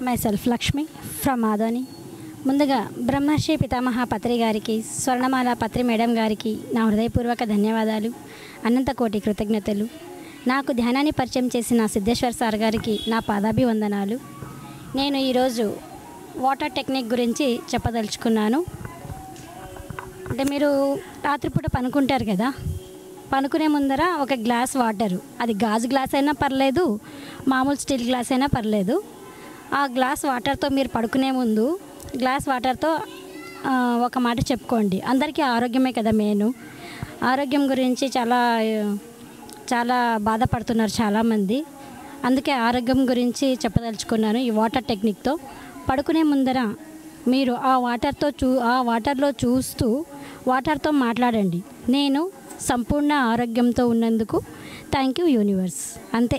myself Lakshmi from Adoni. ముందుగా బ్రహ్మర్షి పితామహ పత్రి గారికి స్వర్ణమాల పత్రి మేడం గారికి నా హృదయపూర్వక ధన్యవాదాలు, అనంత కోటి కృతజ్ఞతలు. నాకు ధ్యానాన్ని పరిచయం చేసిన సిద్ధేశ్వర్ సార్ గారికి నా పాదాభివందనాలు. నేను ఈరోజు వాటర్ టెక్నిక్ గురించి చెప్పదలుచుకున్నాను. అంటే మీరు రాత్రిపూట పనుకుంటారు కదా, పనుకునే ముందర ఒక గ్లాస్ వాటరు, అది గాజు గ్లాస్ అయినా పర్లేదు, మామూలు స్టీల్ గ్లాస్ అయినా పర్లేదు, ఆ గ్లాస్ వాటర్తో మీరు పడుకునే ముందు గ్లాస్ వాటర్తో ఒక మాట చెప్పుకోండి. అందరికీ ఆరోగ్యమే కదా మెయిన్. ఆరోగ్యం గురించి చాలా బాధపడుతున్నారు చాలామంది. అందుకే ఆరోగ్యం గురించి చెప్పదలుచుకున్నాను ఈ వాటర్ టెక్నిక్తో. పడుకునే ముందర మీరు ఆ వాటర్లో చూస్తూ వాటర్తో మాట్లాడండి, నేను సంపూర్ణ ఆరోగ్యంతో ఉన్నందుకు థ్యాంక్ యూ యూనివర్స్. అంతే,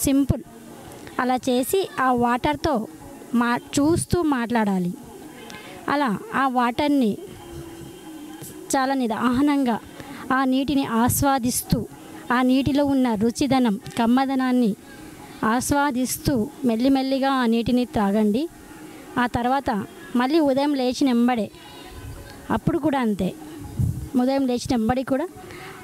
సింపుల్. అలా చేసి ఆ వాటర్తో చూస్తూ మాట్లాడాలి. అలా ఆ వాటర్ని చాలా నిదానంగా ఆ నీటిని ఆస్వాదిస్తూ, ఆ నీటిలో ఉన్న రుచిదనం కమ్మదనాన్ని ఆస్వాదిస్తూ మెల్లిమెల్లిగా ఆ నీటిని త్రాగండి. ఆ తర్వాత మళ్ళీ ఉదయం లేచినెంబడే అప్పుడు కూడా అంతే, ఉదయం లేచినెంబడి కూడా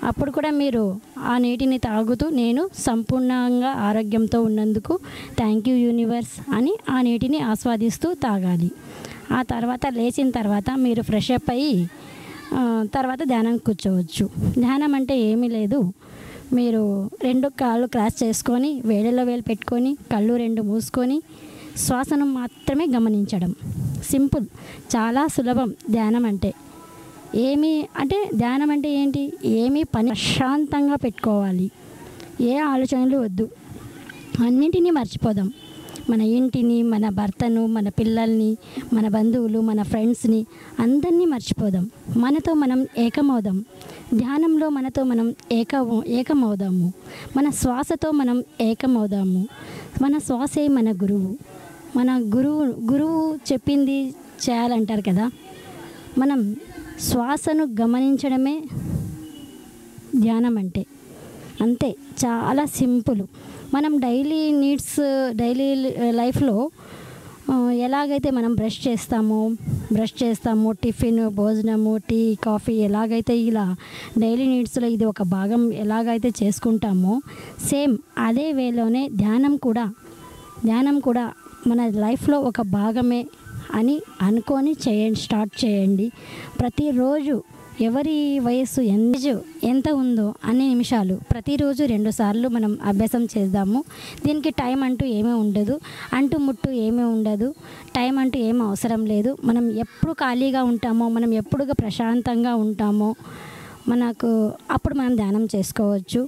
అప్పుడు కూడా మీరు ఆ నీటిని తాగుతూ నేను సంపూర్ణంగా ఆరోగ్యంతో ఉన్నందుకు థ్యాంక్ యూ యూనివర్స్ అని ఆ నీటిని ఆస్వాదిస్తూ తాగాలి. ఆ తర్వాత లేచిన తర్వాత మీరు ఫ్రెష్ అప్ అయ్యి తర్వాత ధ్యానం కూర్చోవచ్చు. ధ్యానం అంటే ఏమీ లేదు, మీరు 2 కాళ్ళు క్రాస్ చేసుకొని వేళ్ళలో వేలు పెట్టుకొని కళ్ళు 2 మూసుకొని శ్వాసను మాత్రమే గమనించడం. సింపుల్, చాలా సులభం. ధ్యానం అంటే ధ్యానం అంటే ఏంటి? ఏమీ పని ప్రశాంతంగా పెట్టుకోవాలి, ఏ ఆలోచనలు వద్దు, అన్నింటినీ మర్చిపోదాం. మన ఇంటిని, మన భర్తను, మన పిల్లల్ని, మన బంధువులు, మన ఫ్రెండ్స్ని అందరినీ మర్చిపోదాం. మనతో మనం ఏకమవుదాం. ధ్యానంలో మనతో మనం ఏకమవుదాము. మన శ్వాసతో మనం ఏకమవుదాము. మన శ్వాసే మన గురువు. మన గురువు చెప్పింది చేయాలంటారు కదా. మనం శ్వాసను గమనించడమే ధ్యానం అంటే. అంతే, చాలా సింపుల్. మనం డైలీ లైఫ్లో ఎలాగైతే మనం బ్రష్ చేస్తాము, టిఫిన్, భోజనము, టీ, కాఫీ, ఎలాగైతే ఇలా డైలీ నీడ్స్లో ఇది ఒక భాగం ఎలాగైతే చేసుకుంటామో సేమ్ అదే వేలోనే ధ్యానం కూడా మన లైఫ్లో ఒక భాగమే అని అనుకొని స్టార్ట్ చేయండి. ప్రతిరోజు ఎవరి వయస్సు ఎంత ఉందో అన్ని నిమిషాలు ప్రతిరోజు 2 సార్లు మనం అభ్యాసం చేద్దాము. దీనికి టైం అంటూ ఏమీ ఉండదు, ముట్టు ఏమీ ఉండదు, టైం అంటూ ఏమీ అవసరం లేదు. మనం ఎప్పుడు ఖాళీగా ఉంటామో, మనం ఎప్పుడు ప్రశాంతంగా ఉంటామో అప్పుడు మనం ధ్యానం చేసుకోవచ్చు.